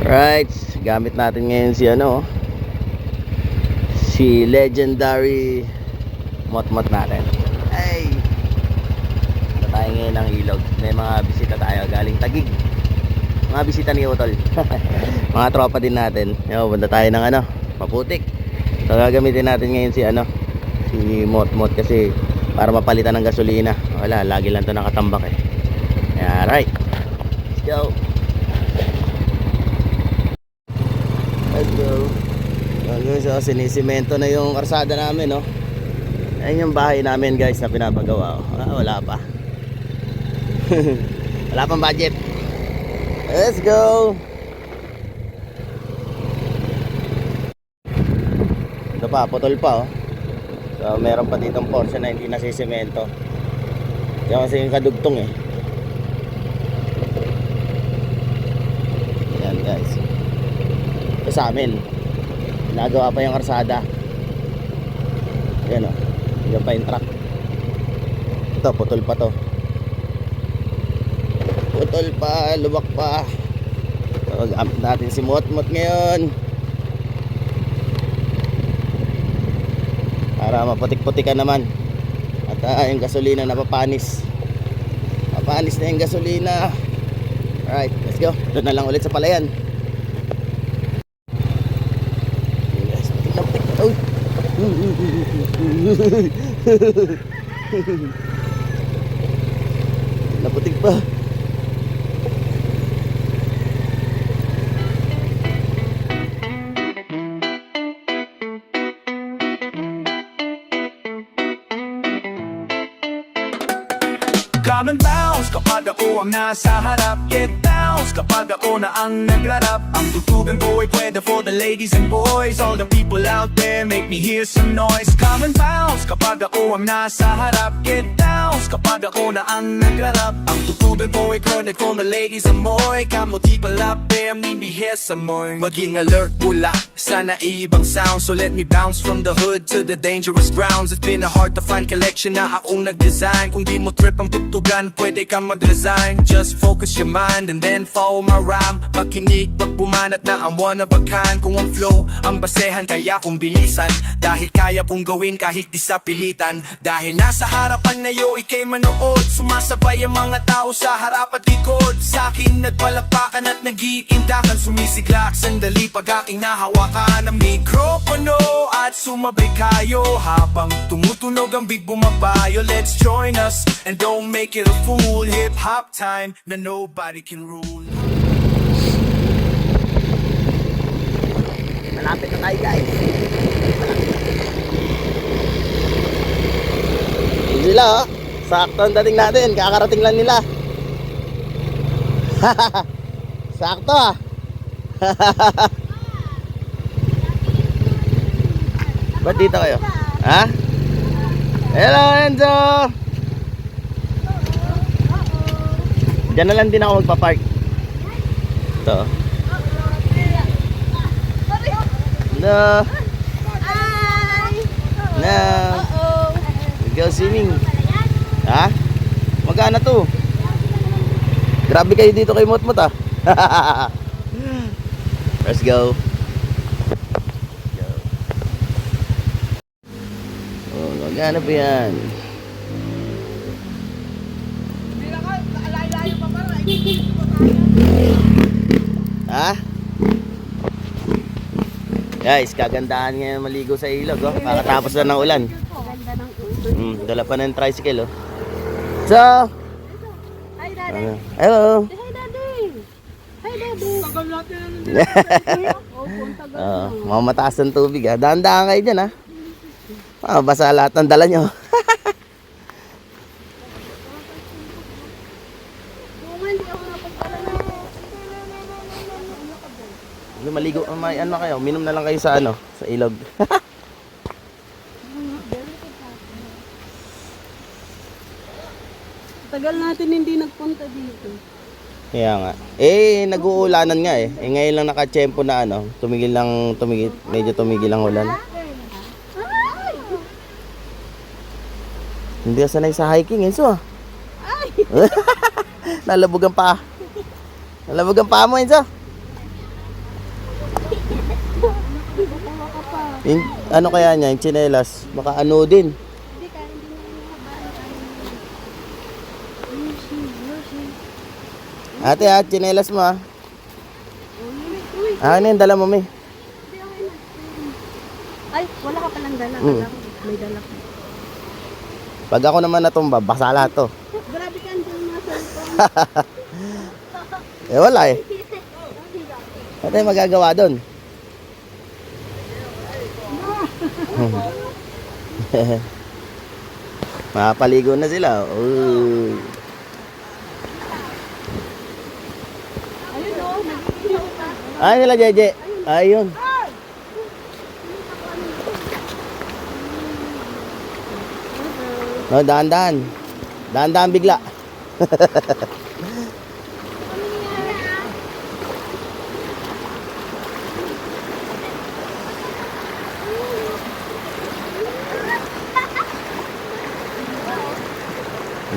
Alright, gamit natin ngayon si si legendary motmot natin. Ay, punta tayo ngayon ng ilog. May mga bisita tayo galing Taguig. Mga bisita ni Utol. Mga tropa din natin. Punta tayo ng Maputik. So gagamitin natin ngayon si si motmot kasi para mapalitan ng gasolina. Wala, lagi lang to nakatambak eh. Alright, let's go. Let's go. So, sinisimento na yung karsada namin, no? Ayun yung bahay namin, guys, na pinapagawa. Wala pa. Wala pang budget. Let's go. Ito pa, putol pa, oh. So, meron pa ditong portion na hindi nasisemento. Yan kasi yung kadugtong, eh. Yan, guys. Ito sa amin. Nagawa pa yung karsada. Yan, oh. Yan pa yung truck. Ito, putol pa to. Putol pa, lubak pa. So, gamit natin si Motmot ngayon para maputik-putikan naman. At yung gasolina napapanis. Mapanis na yung gasolina. Alright, let's go. Doon na lang ulit sa palayan. Naputik pa. Come and bounce kapag ako ang nasa harap. Get bounce kapag ako na ang nagrarap. Ang tutugan ko ay pwede for the ladies and boys. All the people out there make me hear some noise. Come and bounce kapag ako ang nasa harap. Get bounce kapag ako na ang nagrarap. Ang tutugan ko ay credit for the ladies and boys. Kamo people out there need me hear some more. Maging alert pula sa naibang sound. So let me bounce from the hood to the dangerous grounds. It's been a hard to find collection na akong nag-design. Kung di mo trip ang tutugan, pwede kang mag-resign. Just focus your mind and then follow my rhyme. Makinig pag bumanat na ang one of a kind. Kung ang flow ang basehan, kaya kong bilisan. Dahil kaya kong gawin kahit di sa pilitan. Dahil nasa harapan na yo, ikay manood. Sumasabay ang mga tao sa harap at likod. Sa akin nagpalapakan at nag-iindakan. Sumisigla sandali pag aking nahawakan ang mikropono. At sumabay kayo habang tumutunog ang beat bumabayo. Let's join us and don't make it a fool. Hip-hop time na nobody can rule. Malapit na tayo, guys. Hindi sila, oh. Sakto ang dating natin. Kakarating lang nila. Sakto, ah. Ba't dito kayo? Ha? Hello, Enzo! Diyan na lang din ako magpapark. Ito. No. No. We go swimming. Ha? Magana to. Grabe kayo dito kay Motmot, ah. Let's go. Oh, magana pa yan. Ha? Guys, kagandahan ngayon maligo sa ilog, oh. Kakatapos na ng ulan. Dala pa ng tricycle, oh. So, Hi, Daddy. Hello. Hi, Daddy. Hi, Daddy. Tagal natin Mamataas ang tubig, ha. Dahan-dahan kayo dyan, ha. Basa lahat ng dala nyo. Maligo, may kayo, minom na lang kayo sa sa ilog. Tagal natin hindi nagpunta dito. Kaya nga. Nag-uulanan nga eh. Ngayon lang nakatsyempo na tumigil, medyo tumigil ang ulan. Hindi ka sanay sa hiking, Enzo. Nalabog ang paa. Nalabog ang paa mo, Enzo. Yung, ano kaya niya, yung tsinelas, baka ano din. Hindi ka, hindi na yung Ate ha, tsinelas mo ha. Uy, Ano yun, dala mo may. hindi okay na. Ay, wala ka palang dala. Mm. Kala ko, may dala ka. Pag ako naman natumba, basa lahat to. Grabe ka, hindi yung mga cellphone. Eh wala eh. Ano tayong magagawa doon? Makapaligo na sila. Uy. Ayun o, nag-iihaw ka. Ay nila Jeje. Ayun. No, dahan-dahan. Dahan-dahan bigla.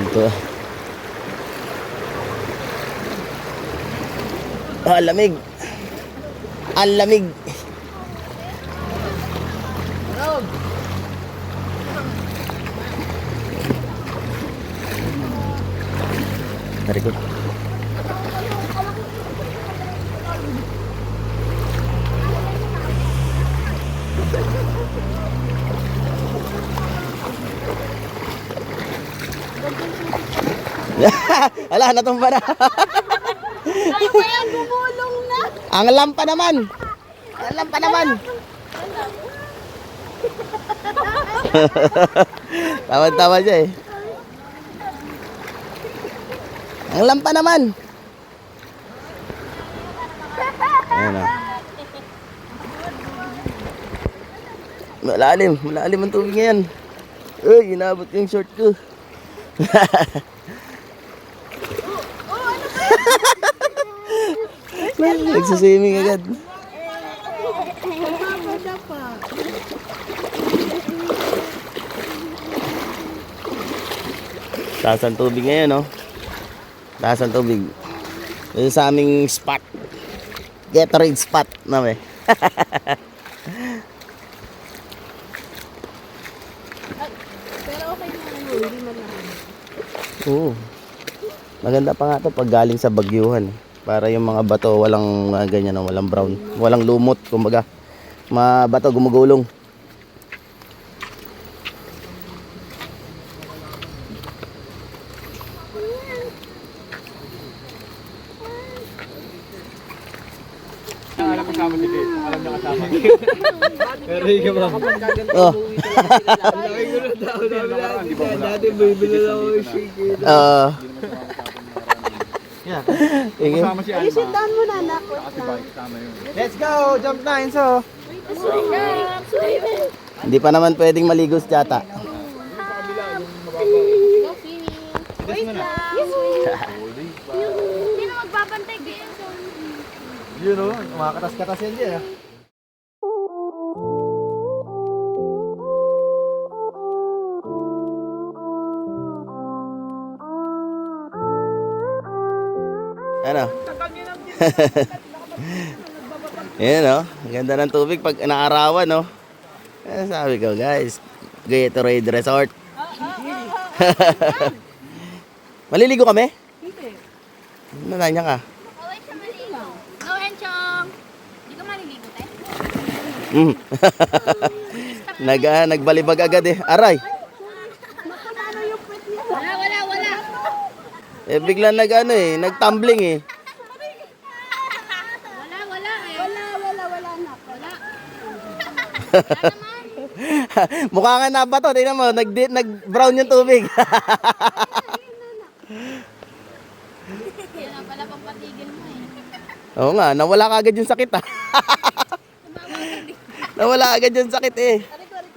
Ito. Ah, lamig. Ang lamig. Very good. Ala, natumba na. Ay, kaya bumulong na. Ang lampa naman. Ang lampa naman. Tawa-tawa siya eh. Ang lampa naman. Ayan o. Malalim. Malalim ang tubig ngayon. Uy, inabot yung short ko. Nagsiswimming agad. Magpapasa pa. Taas ang tubig ngayon, no? Taas ang tubig. Ito sa aming spot. Gatorade spot, namin. Pero okay na ano, hindi malalim. Oo. Maganda pa nga to pag galing sa bagyuhan. Para yung mga bato walang ganyan, no? Walang brown. Walang lumot, kumbaga. Mga bato gumugulong. Alam kasama si Kate. Alam niya kasama. Pero ikaw ba? Oh. Dati bibili lang ako yung shake. Yeah. Tingin. Kasama si Ay, Alma. sit down mo na, anak. Wait Kasi lang. bike kasama yun. Let's go! Jump na, Enzo! Hindi pa naman pwedeng maligo sa tiyata. Wait lang. Sino magbabantay kayo? Yun o, mga katas-katas yan dyan. Ano? Yan o. Ang ganda ng tubig pag naarawan, no? Sabi ko, guys. Gatorade Resort. Maliligo kami? Hindi. Nananya ka? Away siya maligo. No, Enchong. Hindi ka maliligo, te? Mm. Nagbalibag agad eh. Aray. Wala. Eh bigla nagtumbling eh. Wala eh. Wala, anak. Wala. Mukha nga na ba to? Tingnan mo, nag-brown yung tubig. Yan ang pala pampatigil mo eh. Oo nga, nawala kagad yung sakit ah. Nawala agad yung sakit eh.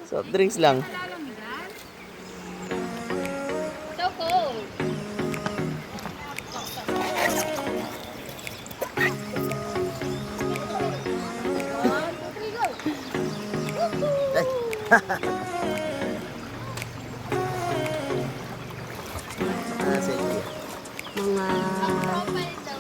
Soft drinks lang. Lalamigan? So cold. Mga... Profile daw.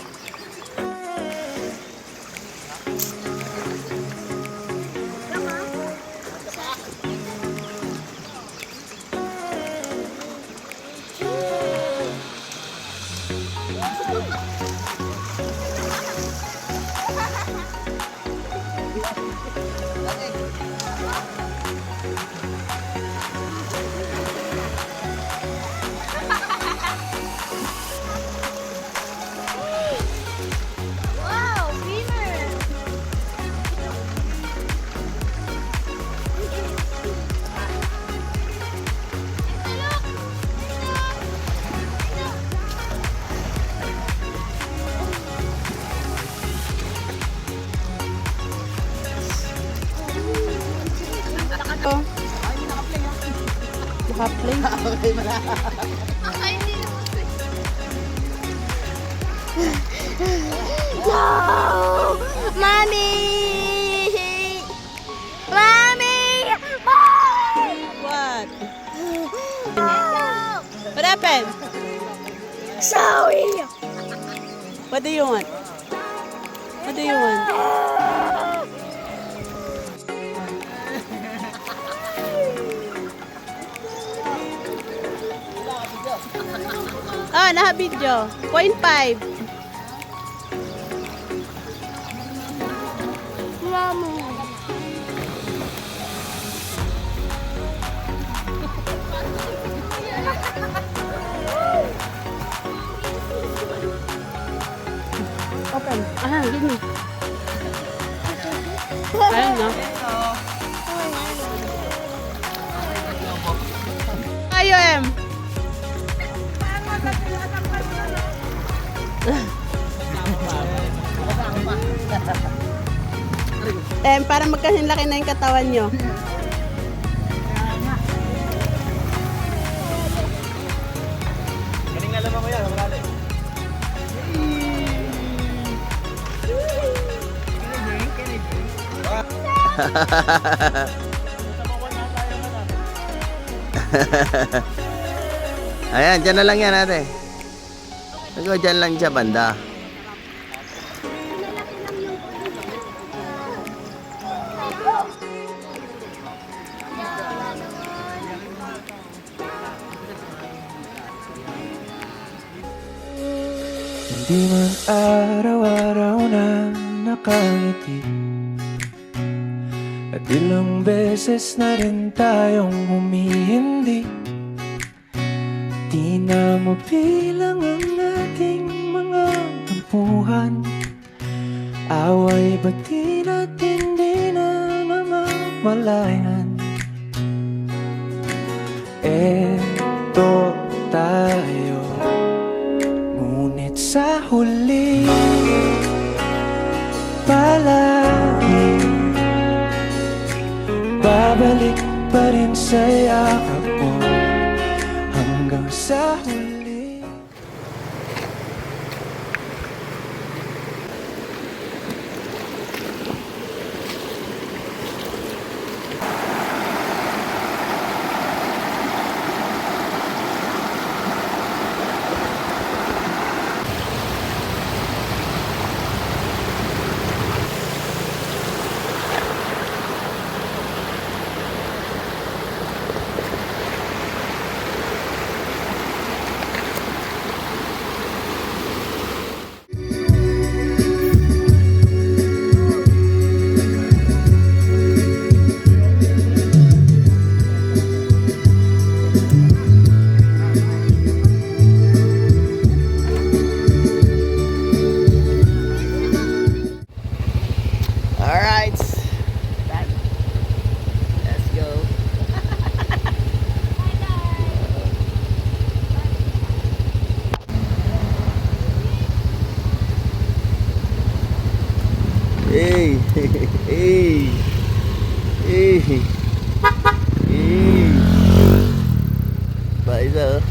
Oh. Naka-play. Okay, hindi naman. No! Mommy! Mommy! What? What happened? Sorry! What do you want? What do you want? Ah, naka-video. 0.5. Mama. Open. Ah, give me. Ayun na. Ayo, Em. Para magkasinlaki na yung katawan nyo. Galing na lamang mo yan, wala eh. Ayan, dyan na lang yan ate. Ikaw dyan lang siya banda. Hindi man araw-araw na nakangiti, at ilang beses na rin tayong humihindi. Di na mabilang ang ating mga tampuhan, away ba't di natin di na namamalayan? Eto tayo, ngunit sa huli palagi babalik pa rin sa yakap mo hanggang sa huli. Alright. Let's go. Hey, hey, hey, hey. Ba isa oh.